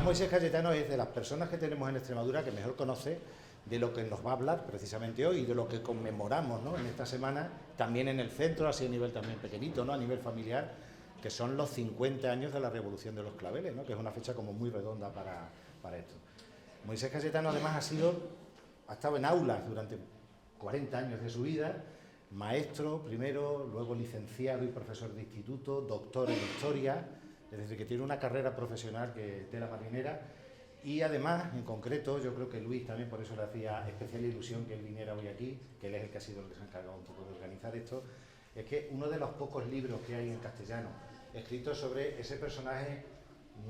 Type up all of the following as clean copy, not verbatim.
Moisés Cayetano es de las personas que tenemos en Extremadura que mejor conoce de lo que nos va a hablar precisamente hoy y de lo que conmemoramos, ¿no?, en esta semana, también en el centro, así a nivel también pequeñito, ¿no?, a nivel familiar, que son los 50 años de la Revolución de los Claveles, ¿no?, que es una fecha como muy redonda para esto. Moisés Cayetano además ha estado en aulas durante 40 años de su vida, maestro primero, luego licenciado y profesor de instituto, doctor en historia, es decir, que tiene una carrera profesional que tela marinera. Y además, en concreto, yo creo que Luis también por eso le hacía especial ilusión que él viniera hoy aquí, que él es el que ha sido el que se ha encargado un poco de organizar esto, es que uno de los pocos libros que hay en castellano escritos sobre ese personaje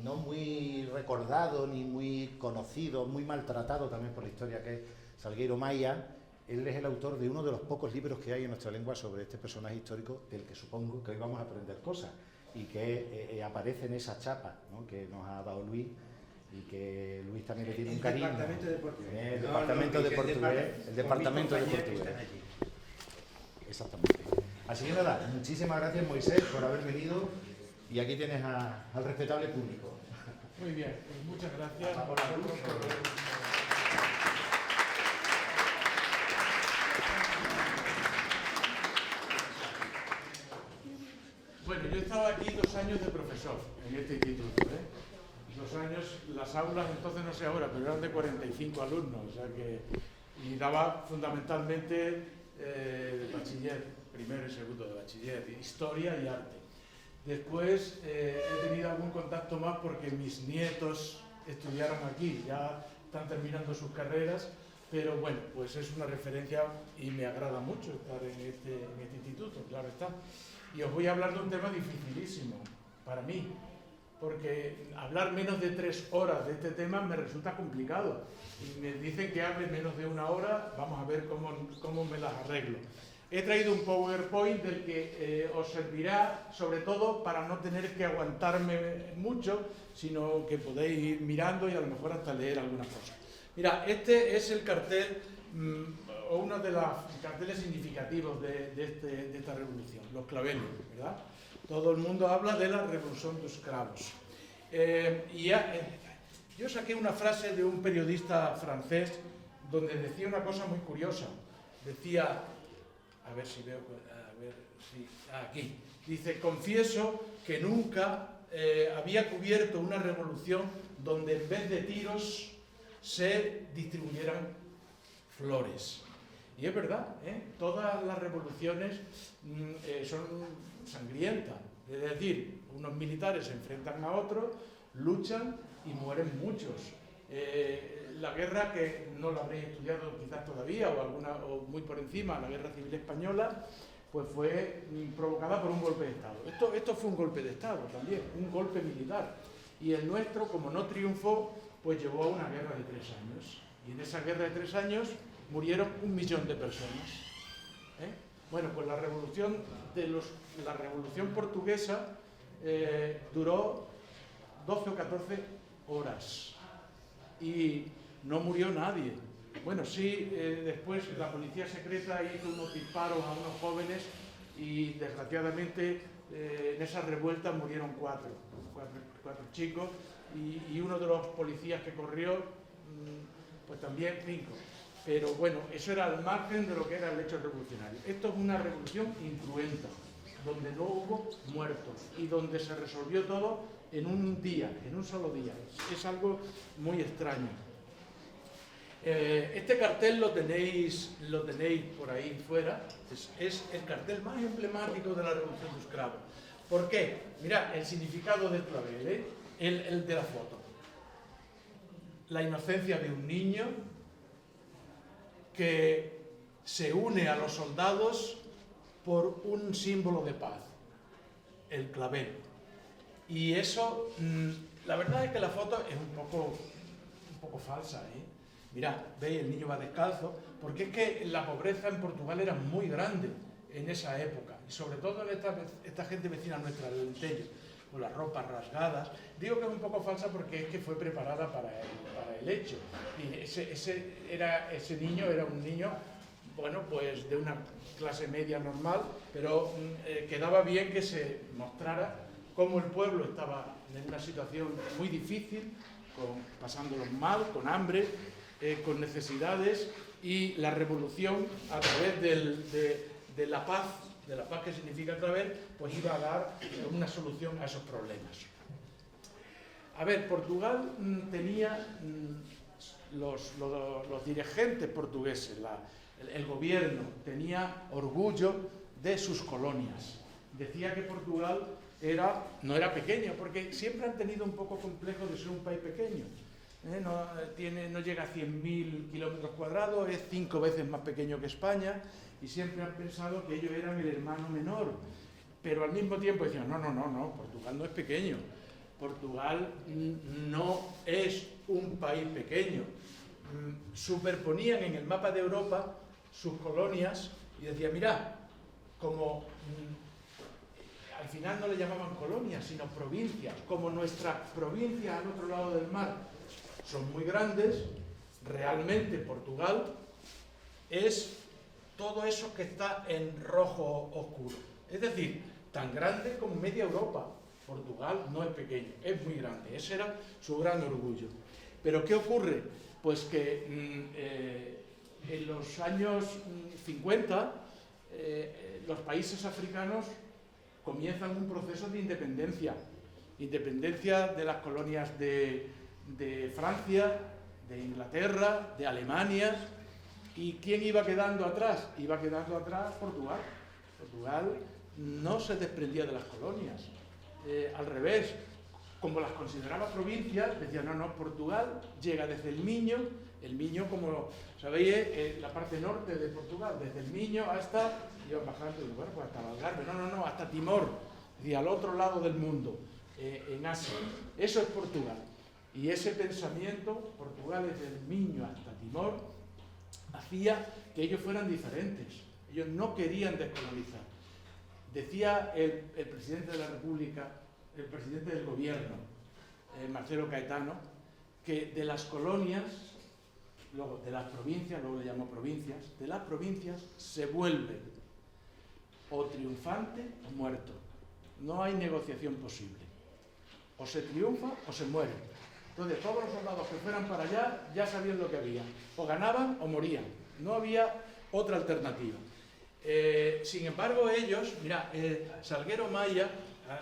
no muy recordado ni muy conocido, muy maltratado también por la historia, que es Salgueiro Maia. Él es el autor de uno de los pocos libros que hay en nuestra lengua sobre este personaje histórico, del que supongo que hoy vamos a aprender cosas y que aparece en esa chapa, ¿no?, que nos ha dado Luis, y que Luis también le tiene un cariño. El departamento de portugués. El departamento de portugués. El departamento de portugués. Exactamente. Así que nada, muchísimas gracias, Moisés, por haber venido, y aquí tienes al respetable público. Muy bien, pues muchas gracias. Bueno, yo estaba aquí 2 años de profesor en este instituto, 2 años, las aulas entonces no sé ahora, pero eran de 45 alumnos, o sea que, y daba fundamentalmente bachiller, primero y segundo de bachiller, historia y arte. Después he tenido algún contacto más porque mis nietos estudiaron aquí, ya están terminando sus carreras, pero bueno, pues es una referencia y me agrada mucho estar en este instituto, claro está. Y os voy a hablar de un tema dificilísimo para mí, porque hablar menos de 3 horas de este tema me resulta complicado. Y me dicen que hable menos de 1 hora, vamos a ver cómo me las arreglo. He traído un PowerPoint del que os servirá sobre todo para no tener que aguantarme mucho, sino que podéis ir mirando y a lo mejor hasta leer algunas cosas. Mira, este es el cartel, o uno de los carteles significativos de esta revolución, los claveles, ¿verdad? Todo el mundo habla de la revolución de los cravos. Yo saqué una frase de un periodista francés donde decía una cosa muy curiosa. Decía, a ver si veo, aquí, dice: confieso que nunca había cubierto una revolución donde en vez de tiros se distribuyeran flores. Y es verdad, todas las revoluciones son sangrientas, es decir, unos militares se enfrentan a otros, luchan y mueren muchos. La guerra, que no la habréis estudiado quizás todavía o muy por encima, la Guerra Civil Española, pues fue provocada por un golpe de Estado. Esto fue un golpe de Estado también, un golpe militar. Y el nuestro, como no triunfó, pues llevó a una guerra de 3 años. Y en esa guerra de 3 años murieron 1 millón de personas. Bueno, pues la revolución portuguesa duró 12 o 14 horas y no murió nadie. Bueno, sí, después la policía secreta hizo unos disparos a unos jóvenes y desgraciadamente en esa revuelta murieron 4 chicos y uno de los policías que corrió, pues también 5. Pero bueno, eso era al margen de lo que era el hecho revolucionario. Esto es una revolución incruenta, donde no hubo muertos y donde se resolvió todo en un día, en un solo día. Es algo muy extraño. Este cartel lo tenéis por ahí fuera. Es el cartel más emblemático de la Revolución de los Cravos. ¿Por qué? Mirad, el significado del clavel, el de la foto. La inocencia de un niño que se une a los soldados por un símbolo de paz, el clavel. Y eso, la verdad es que la foto es un poco falsa, Mirad, veis, el niño va descalzo, porque es que la pobreza en Portugal era muy grande en esa época, y sobre todo en esta gente vecina nuestra, del Tello, con las ropas rasgadas. Digo que es un poco falsa porque es que fue preparada para el hecho. Y ese niño era un niño, bueno, pues de una clase media normal, pero quedaba bien que se mostrara cómo el pueblo estaba en una situación muy difícil pasándolo mal, con hambre, con necesidades, y la revolución a través de la paz que significa traer, pues iba a dar una solución a esos problemas. A ver, Portugal tenía los dirigentes portugueses, el gobierno tenía orgullo de sus colonias. Decía que Portugal no era pequeño, porque siempre han tenido un poco complejo de ser un país pequeño. No llega a 100.000 kilómetros cuadrados, es 5 veces más pequeño que España, y siempre han pensado que ellos eran el hermano menor. Pero al mismo tiempo decían, no, Portugal no es pequeño. Portugal no es un país pequeño. Superponían en el mapa de Europa sus colonias y decían, mira, como al final no le llamaban colonias, sino provincias, como nuestras provincias al otro lado del mar son muy grandes, realmente Portugal es todo eso que está en rojo oscuro. Es decir, tan grande como media Europa. Portugal no es pequeño, es muy grande. Ese era su gran orgullo. Pero ¿qué ocurre? Pues que en los años 50 los países africanos comienzan un proceso de independencia. Independencia de las colonias de Francia, de Inglaterra, de Alemania. ¿Y quién iba quedando atrás? Iba quedando atrás Portugal. Portugal no se desprendía de las colonias. Al revés, como las consideraba provincias, decían, no, Portugal llega desde el Miño, como sabéis, la parte norte de Portugal, desde el Miño hasta, iban bajando, bueno, pues hasta el Algarve, no, hasta Timor, es decir, al otro lado del mundo, en Asia. Eso es Portugal. Y ese pensamiento, Portugal desde el Miño hasta Timor, hacía que ellos fueran diferentes. Ellos no querían descolonizar. Decía el presidente de la República, el presidente del gobierno, Marcelo Caetano, que de las colonias, luego de las provincias, luego le llamó provincias, de las provincias se vuelve o triunfante o muerto. No hay negociación posible. O se triunfa o se muere. Entonces todos los soldados que fueran para allá ya sabían lo que había. O ganaban o morían. No había otra alternativa. Sin embargo, ellos, mira, Salguero Maya,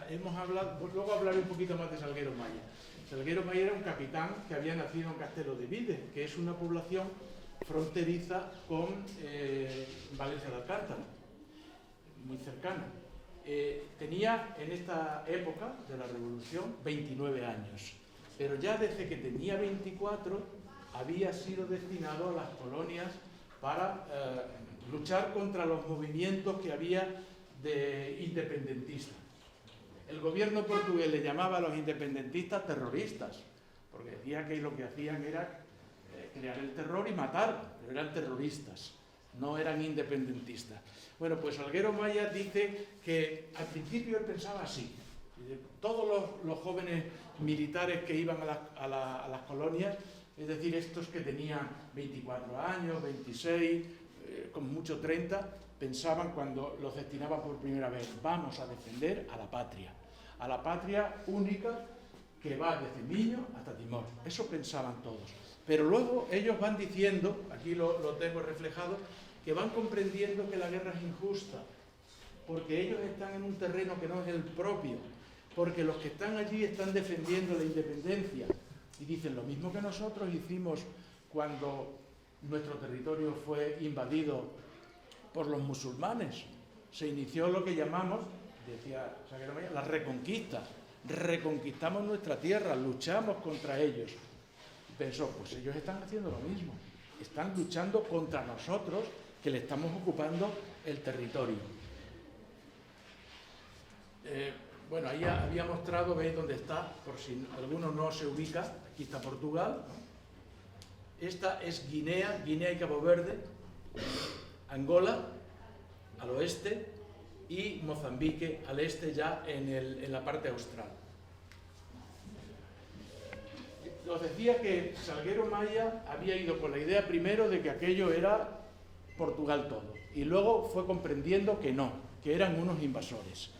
hemos hablado, pues luego hablaré un poquito más de Salguero Maya. Salguero Maya era un capitán que había nacido en Castelo de Vides, que es una población fronteriza con Valencia de Alcántara, muy cercana. Tenía en esta época de la Revolución 29 años, pero ya desde que tenía 24 había sido destinado a las colonias para luchar contra los movimientos que había de independentistas. El gobierno portugués le llamaba a los independentistas terroristas, porque decía que lo que hacían era crear el terror y matar, pero eran terroristas, no eran independentistas. Bueno, pues Salguero Maya dice que al principio él pensaba así. Todos los jóvenes militares que iban a las colonias, es decir, estos que tenían 24 años, 26, con mucho 30, pensaban cuando los destinaban por primera vez, vamos a defender a la patria única que va desde Miño hasta Timor. Eso pensaban todos. Pero luego ellos van diciendo, aquí lo tengo reflejado, que van comprendiendo que la guerra es injusta, porque ellos están en un terreno que no es el propio, porque los que están allí están defendiendo la independencia. Y dicen, lo mismo que nosotros hicimos cuando nuestro territorio fue invadido por los musulmanes. Se inició lo que llamamos, decía Salguero Maya, la reconquista. Reconquistamos nuestra tierra, luchamos contra ellos. Y pensó, pues ellos están haciendo lo mismo. Están luchando contra nosotros, que le estamos ocupando el territorio. Bueno, ahí había mostrado, veis dónde está, por si alguno no se ubica, aquí está Portugal, esta es Guinea y Cabo Verde, Angola al oeste y Mozambique al este ya en la parte austral. Os decía que Salguero Maya había ido con la idea primero de que aquello era Portugal todo, y luego fue comprendiendo que no, que eran unos invasores.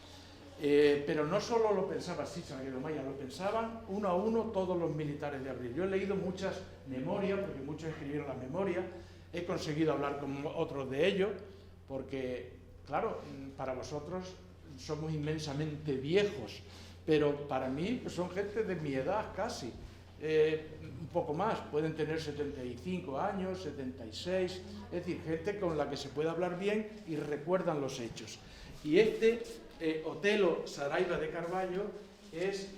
Pero no solo lo pensaba así Salguero Maya, lo pensaban uno a uno todos los militares de Abril. Yo he leído muchas memorias, porque muchos escribieron las memorias, he conseguido hablar con otros de ellos, porque, claro, para vosotros somos inmensamente viejos, pero para mí pues, son gente de mi edad casi, un poco más, pueden tener 75 años, 76, es decir, gente con la que se puede hablar bien y recuerdan los hechos. Y Otelo Saraiva de Carballo es,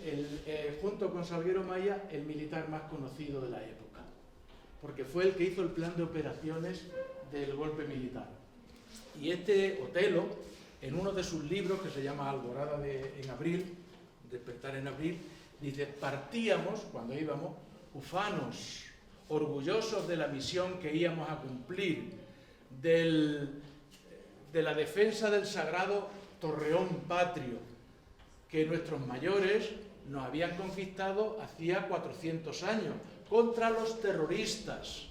junto con Salguero Maya, el militar más conocido de la época, porque fue el que hizo el plan de operaciones del golpe militar. Y Otelo, en uno de sus libros, que se llama Alborada en Abril, Despertar en Abril, dice: partíamos, cuando íbamos, ufanos, orgullosos de la misión que íbamos a cumplir, de la defensa del sagrado Torreón patrio, que nuestros mayores nos habían conquistado hacía 400 años, contra los terroristas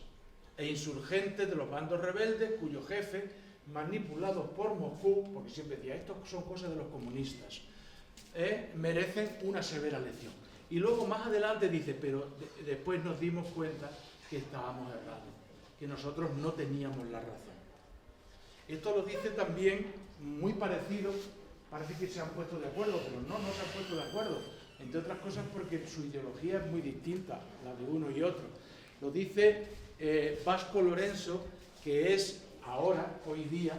e insurgentes de los bandos rebeldes, cuyos jefes, manipulados por Moscú, porque siempre decía, esto son cosas de los comunistas, merecen una severa lección. Y luego más adelante dice, pero después nos dimos cuenta que estábamos errados, que nosotros no teníamos la razón. Esto lo dice también muy parecido, parece que se han puesto de acuerdo, pero no se han puesto de acuerdo, entre otras cosas porque su ideología es muy distinta, la de uno y otro. Lo dice Vasco Lorenzo, que es ahora, hoy día,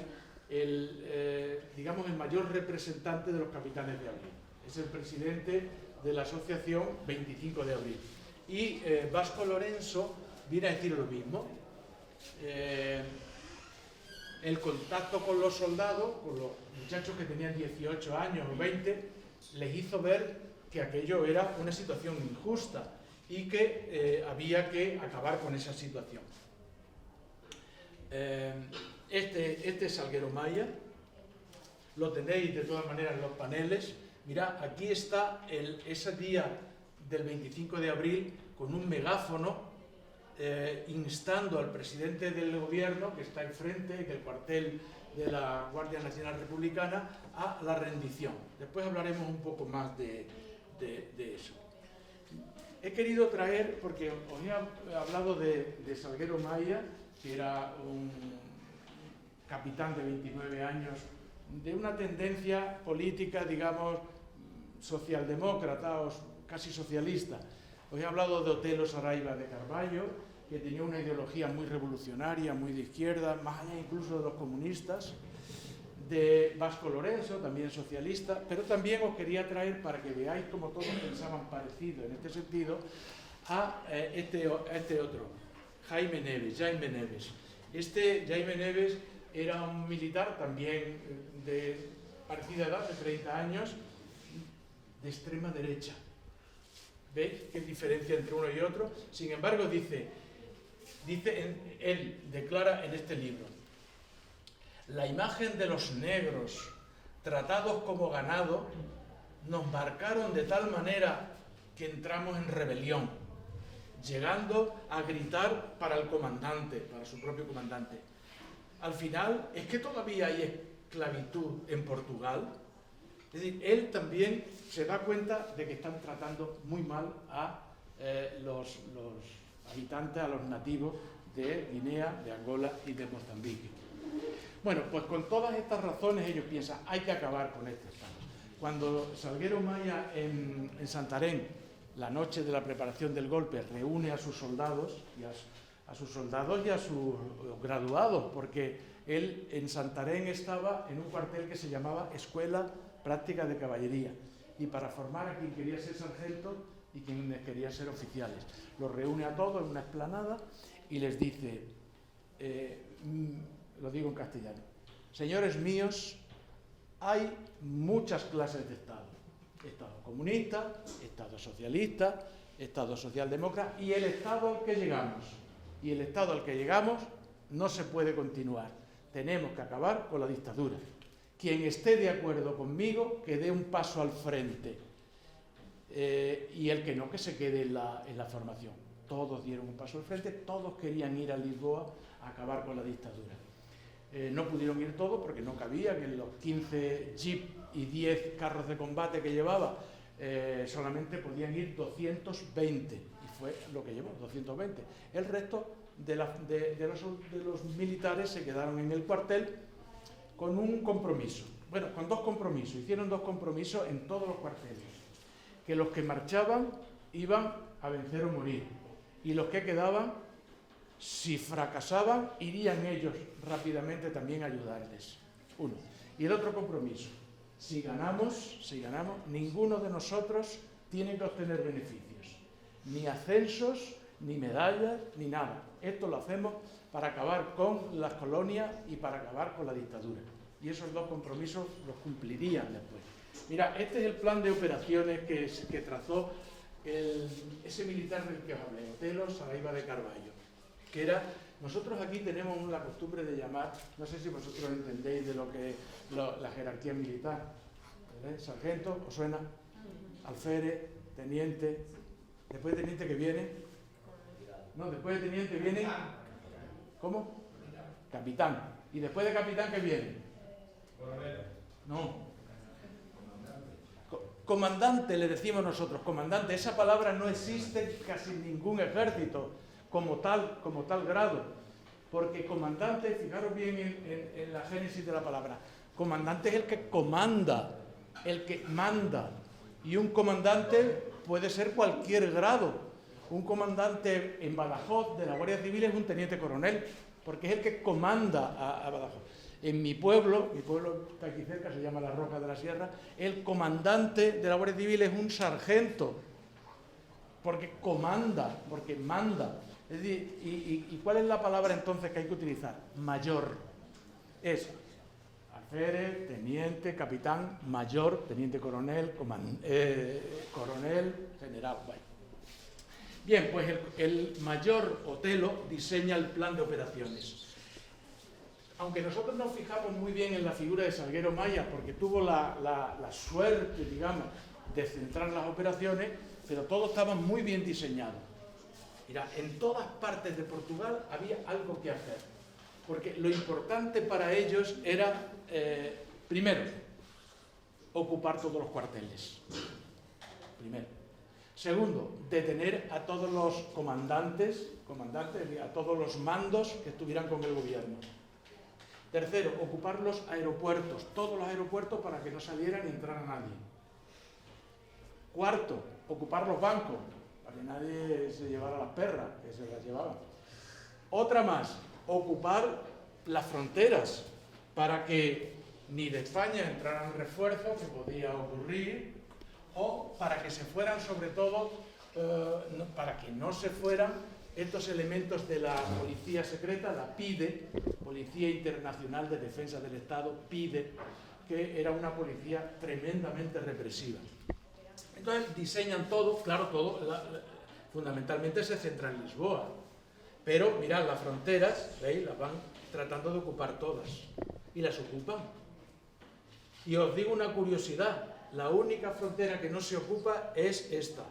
digamos, el mayor representante de los capitanes de abril. Es el presidente de la asociación 25 de abril. Y Vasco Lorenzo viene a decir lo mismo. El contacto con los soldados, con los muchachos que tenían 18 años o 20, les hizo ver que aquello era una situación injusta y que había que acabar con esa situación. Este es Salguero Maya, lo tenéis de todas maneras en los paneles. Mirad, aquí está ese día del 25 de abril con un megáfono instando al presidente del gobierno, que está enfrente del cuartel de la Guardia Nacional Republicana, a la rendición. Después hablaremos un poco más de eso. He querido traer, porque os he hablado de Salguero Maya, que era un capitán de 29 años, de una tendencia política, digamos, socialdemócrata o casi socialista. Os he hablado de Otelo Saraiva de Carballo, que tenía una ideología muy revolucionaria, muy de izquierda, más allá incluso de los comunistas, de Vasco Lorenzo, también socialista, pero también os quería traer, para que veáis cómo todos pensaban parecido en este sentido, a este otro, Jaime Neves. Jaime Neves era un militar también de parecida edad, de 30 años, de extrema derecha. ¿Veis qué diferencia entre uno y otro? Sin embargo, él declara en este libro: la imagen de los negros tratados como ganado nos marcaron de tal manera que entramos en rebelión, llegando a gritar para el comandante, para su propio comandante. Al final, ¿es que todavía hay esclavitud en Portugal? Es decir, él también se da cuenta de que están tratando muy mal a los habitantes, a los nativos de Guinea, de Angola y de Mozambique. Bueno, pues con todas estas razones ellos piensan, hay que acabar con este estado. Cuando Salguero Maya en Santarém, la noche de la preparación del golpe, reúne a sus soldados y a sus graduados, porque él en Santarém estaba en un cuartel que se llamaba Escuela Práctica de Caballería, y para formar a quien quería ser sargento y quien quería ser oficiales. Los reúne a todos en una explanada y les dice, lo digo en castellano: señores míos, hay muchas clases de Estado. Estado comunista, Estado socialista, Estado socialdemócrata y el Estado al que llegamos. Y el Estado al que llegamos no se puede continuar. Tenemos que acabar con la dictadura. Quien esté de acuerdo conmigo, que dé un paso al frente. Y el que no, que se quede en la formación. Todos dieron un paso al frente, todos querían ir a Lisboa a acabar con la dictadura. No pudieron ir todos porque no cabían en los 15 jeep y 10 carros de combate que llevaba. Solamente podían ir 220 y fue lo que llevó, 220. El resto de los militares se quedaron en el cuartel con un compromiso. Bueno, con dos compromisos. Hicieron dos compromisos en todos los cuarteles. Que los que marchaban iban a vencer o morir. Y los que quedaban, si fracasaban, irían ellos rápidamente también a ayudarles. Uno. Y el otro compromiso. Si ganamos, ninguno de nosotros tiene que obtener beneficios. Ni ascensos, ni medallas, ni nada. Esto lo hacemos para acabar con las colonias y para acabar con la dictadura. Y esos dos compromisos los cumplirían después. Mira, este es el plan de operaciones que trazó ese militar del que os hablé, Otelo Saraiva de Carvalho, que era, nosotros aquí tenemos la costumbre de llamar, no sé si vosotros entendéis de lo que la jerarquía militar, ¿verdad? Sargento, ¿os suena? Alférez, teniente, después de teniente que viene, no, después de teniente viene, ¿cómo? Capitán. ¿Y después de capitán qué viene? No. Comandante le decimos nosotros, comandante. Esa palabra no existe casi en ningún ejército como tal grado. Porque comandante, fijaros bien en la génesis de la palabra, comandante es el que comanda, el que manda. Y un comandante puede ser cualquier grado. Un comandante en Badajoz de la Guardia Civil es un teniente coronel, porque es el que comanda a Badajoz. En mi pueblo está aquí cerca, se llama La Roca de la Sierra, el comandante de la Guardia Civil es un sargento, porque comanda, porque manda. Es decir, ¿y cuál es la palabra entonces que hay que utilizar? Mayor. Es alférez, teniente, capitán, mayor, teniente coronel, coronel, general. Bueno. Bien, pues el mayor Otelo diseña el plan de operaciones. Aunque nosotros nos fijamos muy bien en la figura de Salguero Maya, porque tuvo la suerte, digamos, de centrar las operaciones, pero todo estaba muy bien diseñado. Mira, en todas partes de Portugal había algo que hacer, porque lo importante para ellos era, primero, ocupar todos los cuarteles. Primero. Segundo, detener a todos los comandantes, a todos los mandos que estuvieran con el gobierno. Tercero, ocupar los aeropuertos, todos los aeropuertos para que no saliera ni entrara nadie. Cuarto, ocupar los bancos, para que nadie se llevara las perras, que se las llevaban. Otra más, ocupar las fronteras, para que ni de España entraran refuerzos, que podía ocurrir, o para que se fueran, sobre todo, para que no se fueran estos elementos de la policía secreta, la PIDE, Policía Internacional de Defensa del Estado, PIDE, que era una policía tremendamente represiva. Entonces diseñan todo, claro, todo, fundamentalmente se centra en Lisboa, pero mirad, las fronteras, ¿veis? Las van tratando de ocupar todas, y las ocupan. Y os digo una curiosidad, la única frontera que no se ocupa es esta.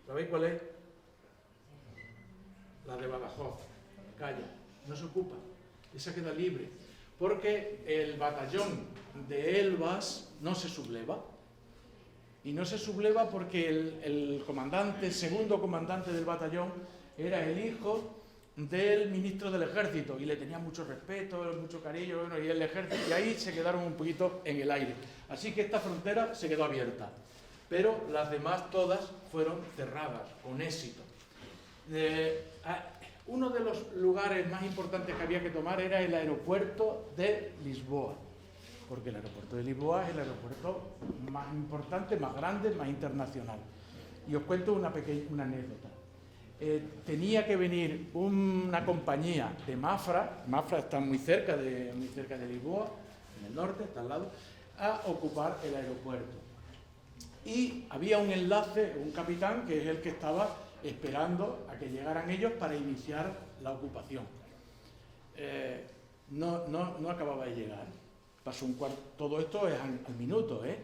¿Sabéis cuál es? La de Badajoz, Calla, no se ocupa, esa queda libre, porque el batallón de Elvas no se subleva, y no se subleva porque el comandante, segundo comandante del batallón, era el hijo del ministro del ejército, y le tenía mucho respeto, mucho cariño, bueno, y el ejército, y ahí se quedaron un poquito en el aire. Así que esta frontera se quedó abierta, pero las demás todas fueron cerradas, con éxito. Uno de los lugares más importantes que había que tomar era el aeropuerto de Lisboa, porque el aeropuerto de Lisboa es el aeropuerto más importante, más grande, más internacional. Y os cuento una anécdota. Tenía que venir una compañía de Mafra está muy cerca de Lisboa, en el norte, está al lado, a ocupar el aeropuerto. Y había un enlace, un capitán, que es el que estaba esperando a que llegaran ellos para iniciar la ocupación. No acababa de llegar. Pasó un cuarto, todo esto es al minuto, ¿eh?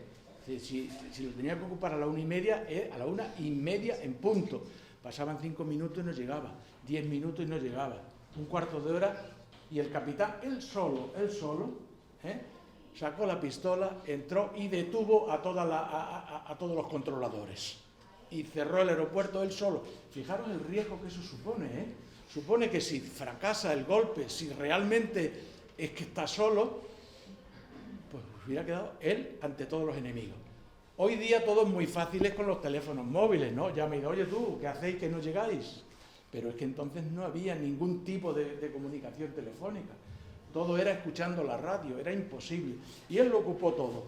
Si lo tenía que ocupar a la 1:30, a la 1:30 en punto. Pasaban 5 minutos y no llegaba, 10 minutos y no llegaba, un cuarto de hora Y el capitán, él solo, sacó la pistola, entró y detuvo a todos los controladores. Y cerró el aeropuerto él solo. Fijaros el riesgo que eso supone, Supone que si fracasa el golpe, si realmente es que está solo, pues hubiera quedado él ante todos los enemigos. Hoy día todo es muy fácil con los teléfonos móviles, ¿no? Llama y dice, oye tú, ¿qué hacéis que no llegáis? Pero es que entonces no había ningún tipo de comunicación telefónica. Todo era escuchando la radio, era imposible. Y él lo ocupó todo.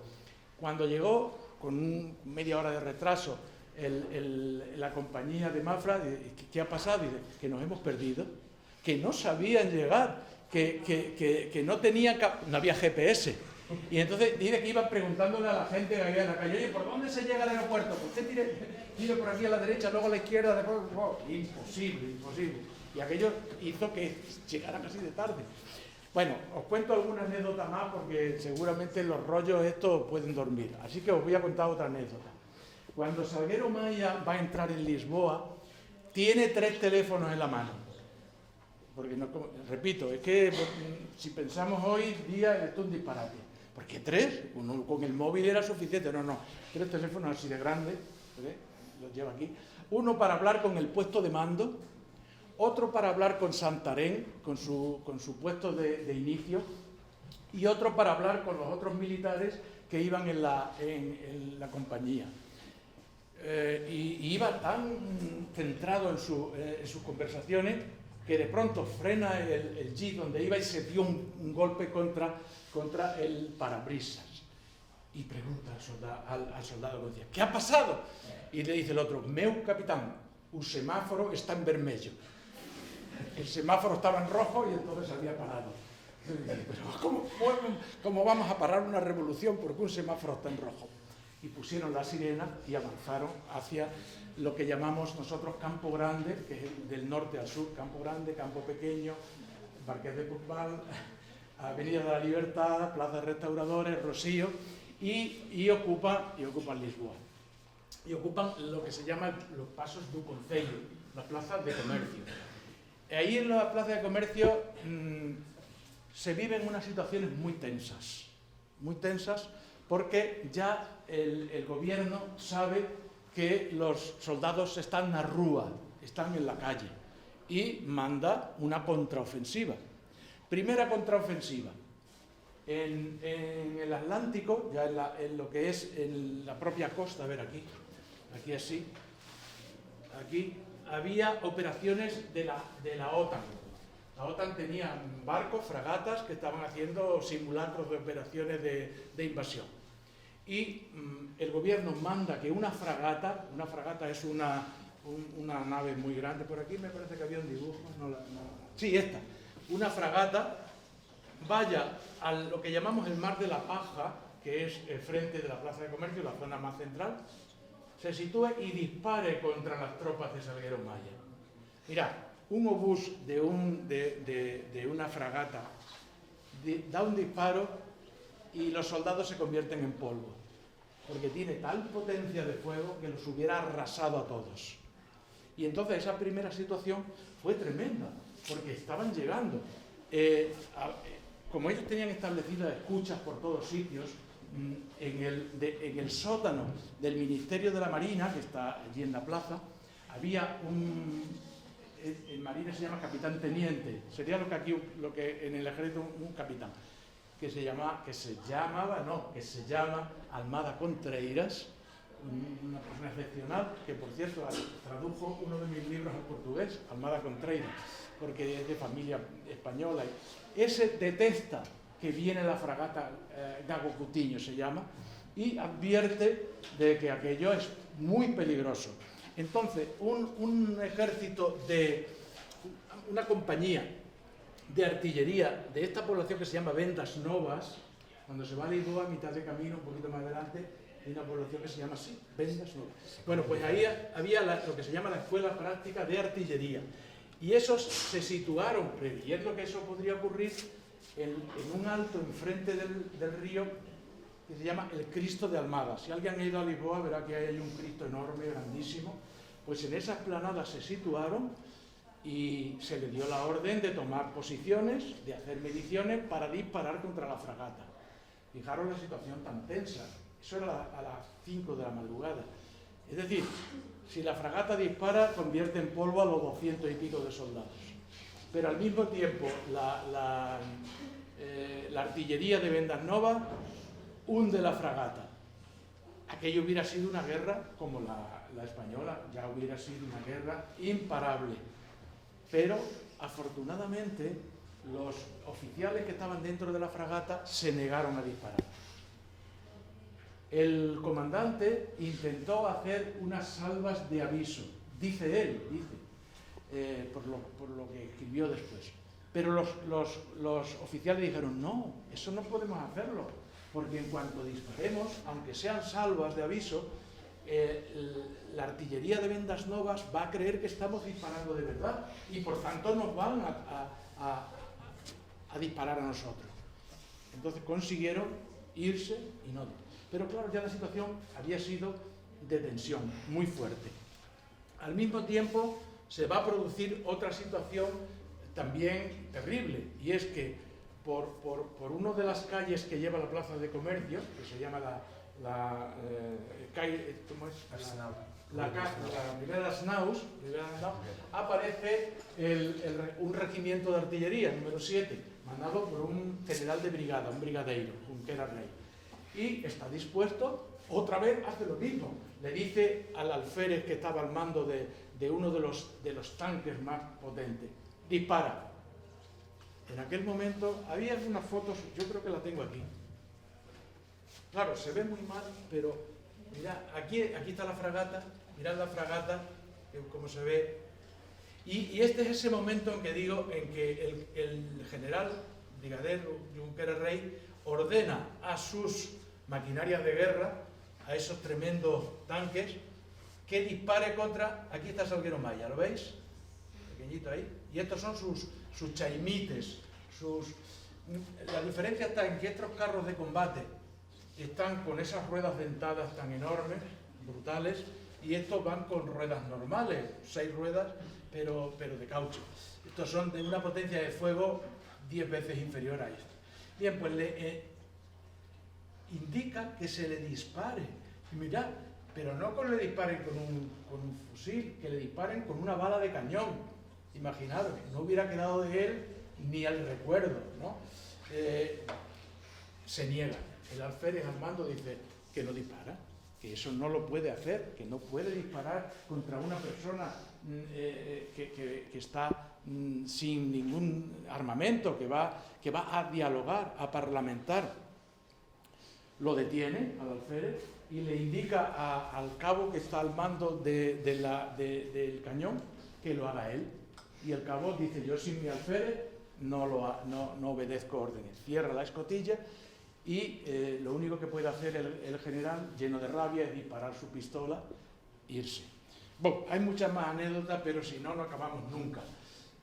Cuando llegó, con media hora de retraso, la compañía de Mafra, ¿qué ha pasado? Dice, que nos hemos perdido, que no sabían llegar, que no tenían, no había GPS. Y entonces dice que iban preguntándole a la gente que había en la calle, oye, ¿por dónde se llega al aeropuerto? Pues usted tire por aquí a la derecha, luego a la izquierda, después... Imposible. Y aquello hizo que llegara casi de tarde. Bueno, os cuento alguna anécdota más porque seguramente los rollos estos pueden dormir. Así que os voy a contar otra anécdota. Cuando Salgueiro Maia va a entrar en Lisboa, tiene 3 teléfonos en la mano. Porque, no, repito, es que si pensamos hoy día, esto es un disparate. Porque 3, uno con el móvil era suficiente. No, 3 teléfonos así de grandes, los lleva aquí. Uno para hablar con el puesto de mando, otro para hablar con Santarém, con su puesto de inicio, y otro para hablar con los otros militares que iban en la compañía. Y iba tan centrado en sus conversaciones que de pronto frena el jeep donde iba y se dio un golpe contra el parabrisas. Y pregunta al soldado que decía, ¿qué ha pasado? Y le dice el otro, meu capitán, un semáforo está en vermelho. El semáforo estaba en rojo y entonces había parado. Pero ¿cómo vamos a parar una revolución porque un semáforo está en rojo? Y pusieron la sirena y avanzaron hacia lo que llamamos nosotros Campo Grande, que es del norte al sur, Campo Grande, Campo Pequeño, Marqués de Pombal, Avenida de la Libertad, Plaza de Restauradores, Rocío, y ocupan Lisboa. Y ocupan lo que se llaman los pasos do Concello, las plazas de comercio. Ahí en la plaza de comercio se viven unas situaciones muy tensas porque ya el gobierno sabe que los soldados están na rúa, están en la calle, y manda una contraofensiva. Primera contraofensiva. En el Atlántico, ya en lo que es en la propia costa, a ver aquí así, aquí había operaciones de la OTAN. La OTAN tenía barcos, fragatas, que estaban haciendo simulacros de operaciones de invasión. Y el gobierno manda que una fragata es una nave muy grande, por aquí me parece que había un dibujo, sí, esta, una fragata vaya a lo que llamamos el Mar de la Paja, que es el frente de la Plaza de Comercio, la zona más central, se sitúe y dispare contra las tropas de Salgueiro Maia. Mirad, un obús de una fragata da un disparo y los soldados se convierten en polvo, porque tiene tal potencia de fuego que los hubiera arrasado a todos. Y entonces esa primera situación fue tremenda, porque estaban llegando. Como ellos tenían establecidas escuchas por todos sitios, en el sótano del Ministerio de la Marina, que está allí en la plaza, había el marine se llama capitán teniente, sería lo que en el ejército un capitán, que se llama Almada Contreiras, una persona excepcional, que por cierto tradujo uno de mis libros al portugués, Almada Contreiras, porque es de familia española. Ese detecta que viene la fragata Gago Cutiño, se llama, y advierte de que aquello es muy peligroso. Entonces, un ejército una compañía de artillería de esta población que se llama Vendas Novas, cuando se va a Lisboa, a mitad de camino, un poquito más adelante, hay una población que se llama así, Vendas Novas. Bueno, pues ahí había lo que se llama la Escuela Práctica de Artillería. Y esos se situaron, previendo que eso podría ocurrir, en un alto enfrente del río que se llama el Cristo de Almada. Si alguien ha ido a Lisboa verá que hay un Cristo enorme, grandísimo. Pues en esa explanada se situaron y se le dio la orden de tomar posiciones, de hacer mediciones para disparar contra la fragata. Fijaros la situación tan tensa. Eso era a las 5 de la madrugada. Es decir, si la fragata dispara, convierte en polvo a los 200 y pico de soldados. Pero al mismo tiempo, la artillería de Vendas Novas hunde la fragata. Aquello hubiera sido una guerra como la española, ya hubiera sido una guerra imparable. Pero, afortunadamente, los oficiales que estaban dentro de la fragata se negaron a disparar. El comandante intentó hacer unas salvas de aviso, dice él, por lo que escribió después. Pero los oficiales dijeron, no, eso no podemos hacerlo, porque en cuanto disparemos, aunque sean salvas de aviso, la artillería de Vendas Novas va a creer que estamos disparando de verdad y por tanto nos van a disparar a nosotros. Entonces consiguieron irse y no. Pero claro, ya la situación había sido de tensión muy fuerte. Al mismo tiempo se va a producir otra situación también terrible, y es que por una de las calles que lleva la plaza de comercio, que se llama la calle, ¿cómo es? La Ribera das Naus, aparece un regimiento de artillería, número 7, mandado por un general de brigada, un brigadeiro, Junquera Rey. Y está dispuesto, otra vez hace lo mismo. Le dice al alférez que estaba al mando de uno de los tanques más potentes, dispara. En aquel momento había unas fotos, yo creo que la tengo aquí. Claro, se ve muy mal, pero mirad, aquí está la fragata, mirad la fragata, como se ve. Y este es ese momento en que digo, en que el general brigadero Junquera Rey ordena a sus maquinarias de guerra, a esos tremendos tanques, que dispare contra... Aquí está Salguero Maya, ¿lo veis? Pequeñito ahí. Y estos son sus chaimites, La diferencia está en que estos carros de combate están con esas ruedas dentadas tan enormes, brutales, y estos van con ruedas normales, 6 ruedas, pero de caucho. Estos son de una potencia de fuego 10 veces inferior a esto. Bien, pues le indica que se le dispare. Y mirad, pero no que le disparen con un fusil, que le disparen con una bala de cañón. Imaginaros, no hubiera quedado de él ni el recuerdo, ¿no? Se niega. El alférez al mando dice que no dispara, que eso no lo puede hacer, que no puede disparar contra una persona que está sin ningún armamento, que va a dialogar, a parlamentar. Lo detiene al alférez y le indica al cabo que está al mando del cañón que lo haga él. Y el cabo dice, yo sin mi alférez no obedezco órdenes. Cierra la escotilla y lo único que puede hacer el general, lleno de rabia, es disparar su pistola e irse. Bueno, hay muchas más anécdotas, pero si no, no acabamos nunca.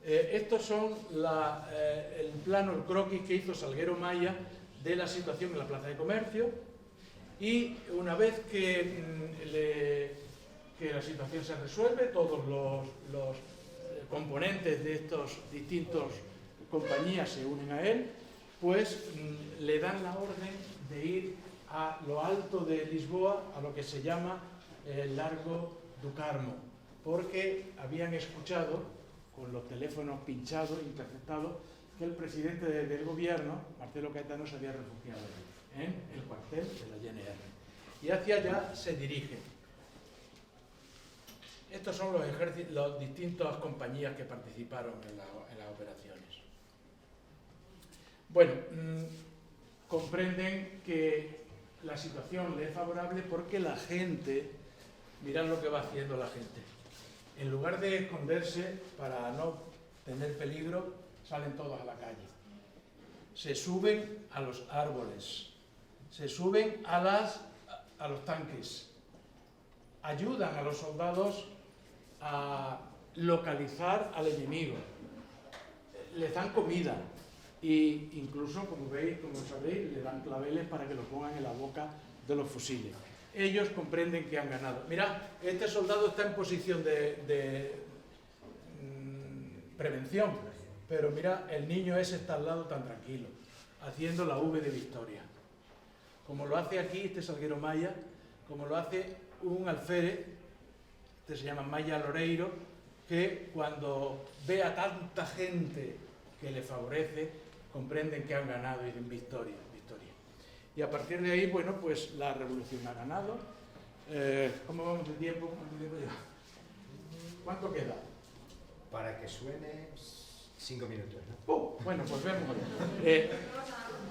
Estos son el plano, el croquis que hizo Salguero Maya de la situación en la plaza de comercio, y una vez que la situación se resuelve, todos los componentes de estos distintos compañías se unen a él, pues le dan la orden de ir a lo alto de Lisboa, a lo que se llama el Largo do Carmo, porque habían escuchado, con los teléfonos pinchados, interceptados, que el presidente del gobierno, Marcelo Caetano, se había refugiado en el cuartel de la GNR. Y hacia allá se dirige. Estos son las distintas compañías que participaron en las operaciones. Bueno, comprenden que la situación le es favorable porque la gente, mirad lo que va haciendo la gente. En lugar de esconderse para no tener peligro, salen todos a la calle. Se suben a los árboles, se suben a los tanques, ayudan a los soldados a localizar al enemigo, les dan comida e incluso, como sabéis, le dan claveles para que lo pongan en la boca de los fusiles. Ellos comprenden que han ganado. Mirad, este soldado está en posición de prevención. Pero mira, el niño ese está al lado tan tranquilo, haciendo la V de Victoria. Como lo hace aquí este Salguero Maya, como lo hace un alférez, este se llama Maya Loreiro, que cuando ve a tanta gente que le favorece, comprenden que han ganado y dicen victoria, victoria. Y a partir de ahí, bueno, pues la revolución ha ganado. ¿Cómo vamos de tiempo? ¿Cuánto queda? Para que suene 5 minutos, ¿no? Bueno, pues vemos.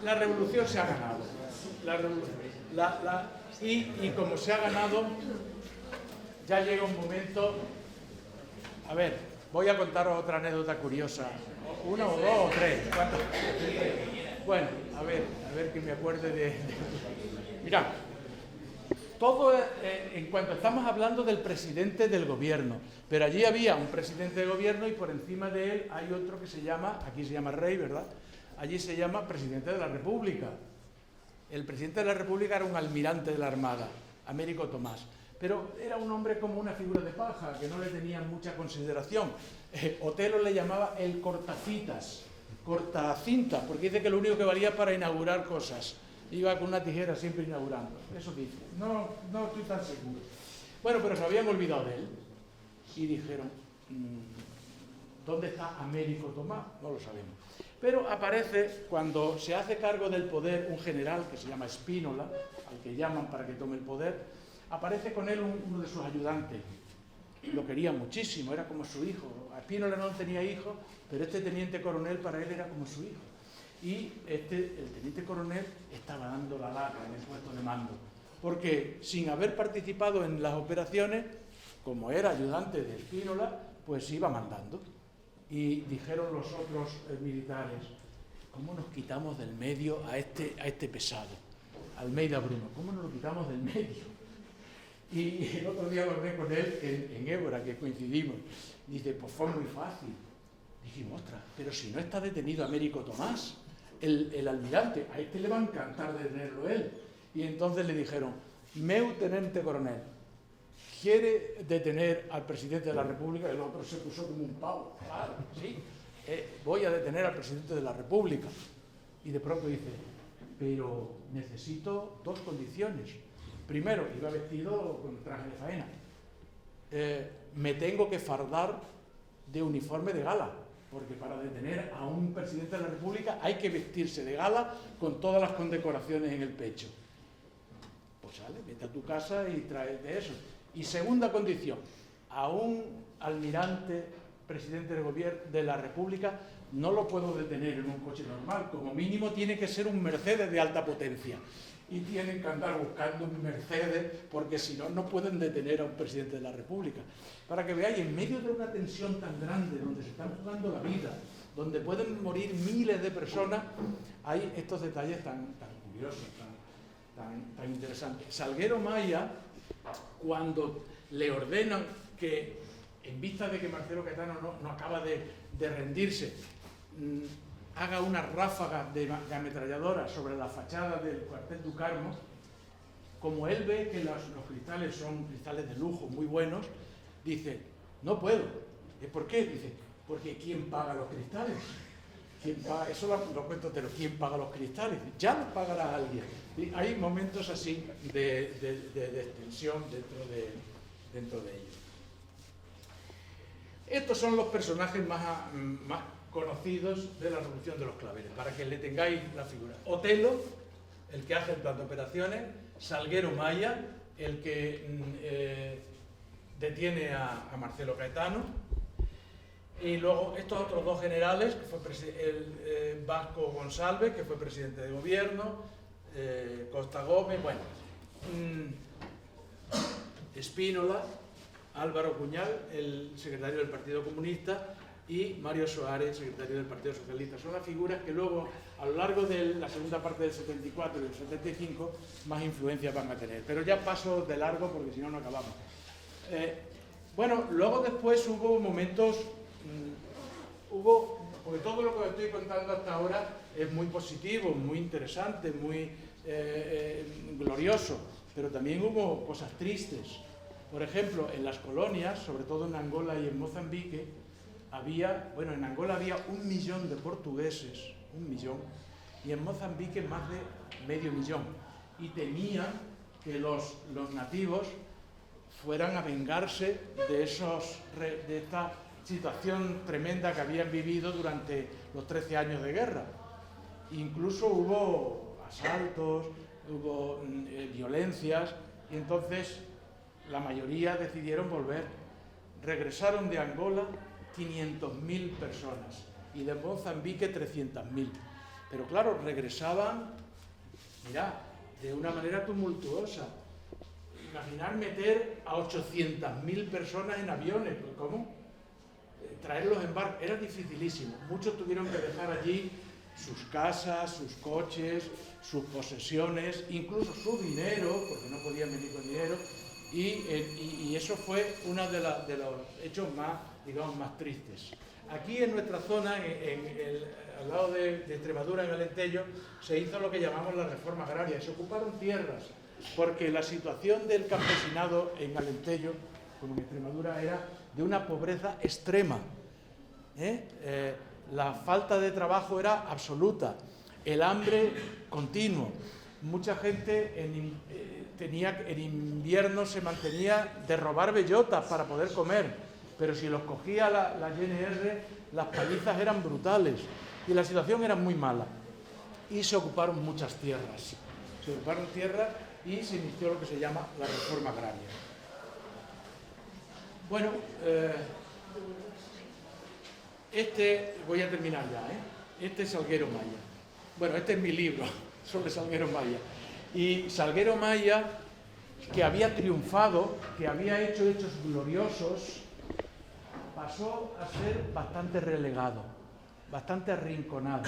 La revolución se ha ganado. Y como se ha ganado, ya llega un momento... A ver, voy a contaros otra anécdota curiosa. ¿Una o dos o tres? ¿Cuántas? Bueno, a ver que me acuerde de... Mirad, todo en cuanto estamos hablando del presidente del gobierno, pero allí había un presidente de gobierno y por encima de él hay otro que se llama, aquí se llama rey, ¿verdad? Allí se llama presidente de la República. El presidente de la República era un almirante de la Armada, Américo Tomás, pero era un hombre como una figura de paja, que no le tenían mucha consideración. Otelo le llamaba el cortacitas, cortacinta, porque dice que lo único que valía para inaugurar cosas. Iba con una tijera siempre inaugurando. Eso dice. No estoy tan seguro. Bueno, pero se habían olvidado de él. Y dijeron, ¿dónde está Américo Tomás? No lo sabemos. Pero aparece, cuando se hace cargo del poder, un general que se llama Spínola, al que llaman para que tome el poder, aparece con él uno de sus ayudantes. Lo quería muchísimo, era como su hijo. A Spínola no tenía hijo, pero este teniente coronel para él era como su hijo. Y el teniente coronel estaba dando la lata en el puesto de mando, porque sin haber participado en las operaciones, como era ayudante de Spínola, pues iba mandando. Y dijeron los otros militares, ¿cómo nos quitamos del medio a este pesado? Almeida Bruno, ¿cómo nos lo quitamos del medio? Y el otro día lo hablé con él en Évora, que coincidimos. Dice, pues fue muy fácil. Dijimos, ostras, pero si no está detenido Américo Tomás, el almirante, a este le va a encantar detenerlo él. Y entonces le dijeron, meu tenente coronel, ¿quiere detener al presidente de la República? El otro se puso como un pavo. Claro, sí, voy a detener al presidente de la República. Y de pronto dice, pero necesito dos condiciones. Primero, iba vestido con traje de faena. Me tengo que fardar de uniforme de gala, porque para detener a un presidente de la República hay que vestirse de gala con todas las condecoraciones en el pecho. Pues sale, vete a tu casa y tráete eso. Y segunda condición, a un almirante, presidente del gobierno de la República, no lo puedo detener en un coche normal, como mínimo tiene que ser un Mercedes de alta potencia. Y tienen que andar buscando un Mercedes, porque si no, no pueden detener a un presidente de la República. Para que veáis, en medio de una tensión tan grande, donde se están jugando la vida, donde pueden morir miles de personas, hay estos detalles tan curiosos, tan interesantes. Salguero Maya, cuando le ordenan que, en vista de que Marcelo Caetano no acaba de rendirse, haga una ráfaga de ametralladora sobre la fachada del cuartel du Carmo, como él ve que los cristales son cristales de lujo, muy buenos, dice, no puedo. ¿Por qué? Dice, porque ¿quién paga los cristales? ¿Quién paga? Eso lo cuento, pero ¿quién paga los cristales? Ya los pagará alguien. Y hay momentos así de tensión dentro de ellos. Estos son los personajes más conocidos de la Revolución de los Claveles, para que le tengáis la figura. Otelo, el que hace el plan de operaciones, Salguero Maya, el que detiene a Marcelo Caetano, y luego estos otros dos generales, que fue el Vasco González, que fue presidente de gobierno, Costa Gómez, bueno, Spínola, Álvaro Cuñal, el secretario del Partido Comunista, y Mario Soares, secretario del Partido Socialista. Son las figuras que luego, a lo largo de la segunda parte del 74 y del 75, más influencia van a tener. Pero ya paso de largo porque si no, no acabamos. Bueno, luego después hubo momentos, porque todo lo que os estoy contando hasta ahora es muy positivo, muy interesante, muy glorioso, pero también hubo cosas tristes. Por ejemplo, en las colonias, sobre todo en Angola y en Mozambique, bueno, en Angola había 1 millón de portugueses, 1 millón, y en Mozambique más de medio millón. Y temían que los nativos fueran a vengarse de esta situación tremenda que habían vivido durante los 13 años de guerra. Incluso hubo asaltos, hubo violencias, y entonces la mayoría decidieron volver. Regresaron de Angola 500.000 personas y de Mozambique 300.000. Pero claro, regresaban, mirad, de una manera tumultuosa. Imaginar meter a 800.000 personas en aviones, pues ¿cómo? Traerlos en barco era dificilísimo. Muchos tuvieron que dejar allí sus casas, sus coches, sus posesiones, incluso su dinero, porque no podían venir con dinero, y eso fue uno de los hechos más, digamos, más tristes. Aquí en nuestra zona, al lado de Extremadura, en Alentejo, se hizo lo que llamamos la reforma agraria, se ocuparon tierras, porque la situación del campesinado en Alentejo, como en Extremadura, era de una pobreza extrema. La falta de trabajo era absoluta, el hambre continuo. Mucha gente en invierno se mantenía de robar bellotas para poder comer, pero si los cogía la GNR, las palizas eran brutales y la situación era muy mala. Y se ocuparon muchas tierras. Se ocuparon tierras y se inició lo que se llama la reforma agraria. Bueno, voy a terminar ya, Este es Salguero Maya. Bueno, este es mi libro sobre Salguero Maya. Y Salguero Maya, que había triunfado, que había hecho hechos gloriosos, pasó a ser bastante relegado, bastante arrinconado.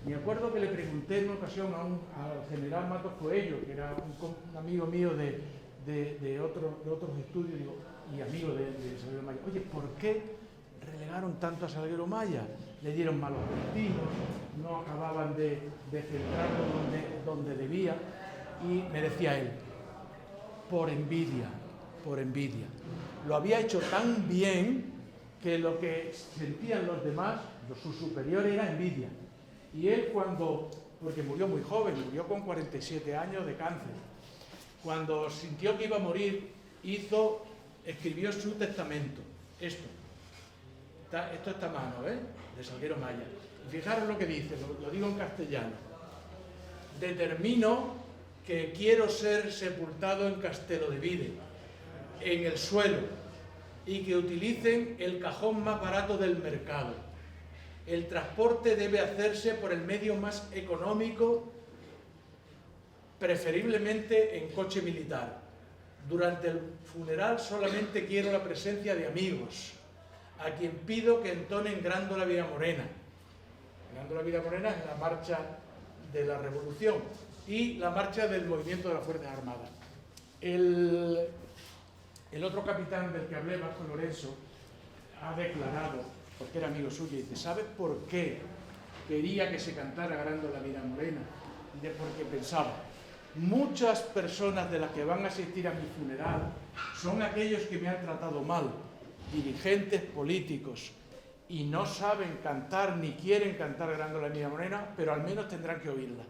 Me acuerdo que le pregunté en una ocasión al general Matos Coello, que era un amigo mío de otros estudios, y amigo de Salguero Maya, oye, ¿por qué relegaron tanto a Salguero Maya? Le dieron malos destinos, no acababan de centrarlo donde debía, y me decía él, por envidia. Lo había hecho tan bien que lo que sentían los demás, sus superiores, era envidia. Y él porque murió muy joven, murió con 47 años de cáncer, cuando sintió que iba a morir, escribió su testamento, esto está a mano, de Salguero Maya. Y fijaros lo que dice, lo digo en castellano. Determino que quiero ser sepultado en Castelo de Vide, en el suelo, y que utilicen el cajón más barato del mercado. El transporte debe hacerse por el medio más económico, preferiblemente en coche militar. Durante el funeral solamente quiero la presencia de amigos, a quien pido que entonen Grando la Vida Morena. Grando la Vida Morena es la marcha de la Revolución y la marcha del movimiento de las Fuerzas Armadas. El otro capitán del que hablé, Vasco Lorenzo, ha declarado, porque era amigo suyo, y dice, ¿sabes por qué quería que se cantara Grando la Vida Morena? Dice, porque pensaba, muchas personas de las que van a asistir a mi funeral son aquellos que me han tratado mal, dirigentes políticos, y no saben cantar ni quieren cantar Grando la Vida Morena, pero al menos tendrán que oírla.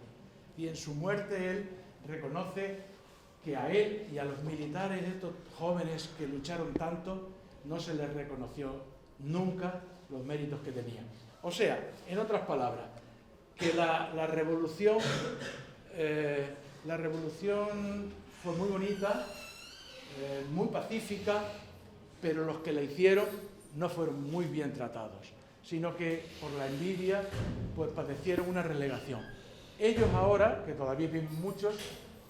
Y en su muerte él reconoce que a él y a los militares, estos jóvenes que lucharon tanto, no se les reconoció nunca los méritos que tenían. O sea, en otras palabras, que la revolución fue muy bonita, muy pacífica, pero los que la hicieron no fueron muy bien tratados, sino que por la envidia pues padecieron una relegación. Ellos ahora, que todavía viven muchos,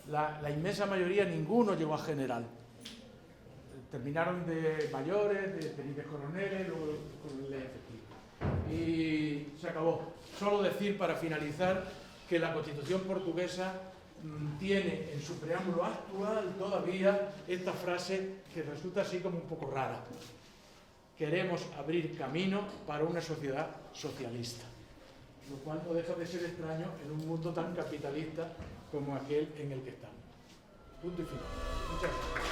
la inmensa mayoría, ninguno llegó a general. Terminaron de mayores, de tenientes coroneles, luego coroneles efectivos. Y se acabó. Solo decir, para finalizar, que la Constitución portuguesa tiene en su preámbulo actual todavía esta frase que resulta así como un poco rara. Queremos abrir camino para una sociedad socialista. Lo cual no deja de ser extraño en un mundo tan capitalista como aquel en el que estamos. Punto y final. Muchas gracias.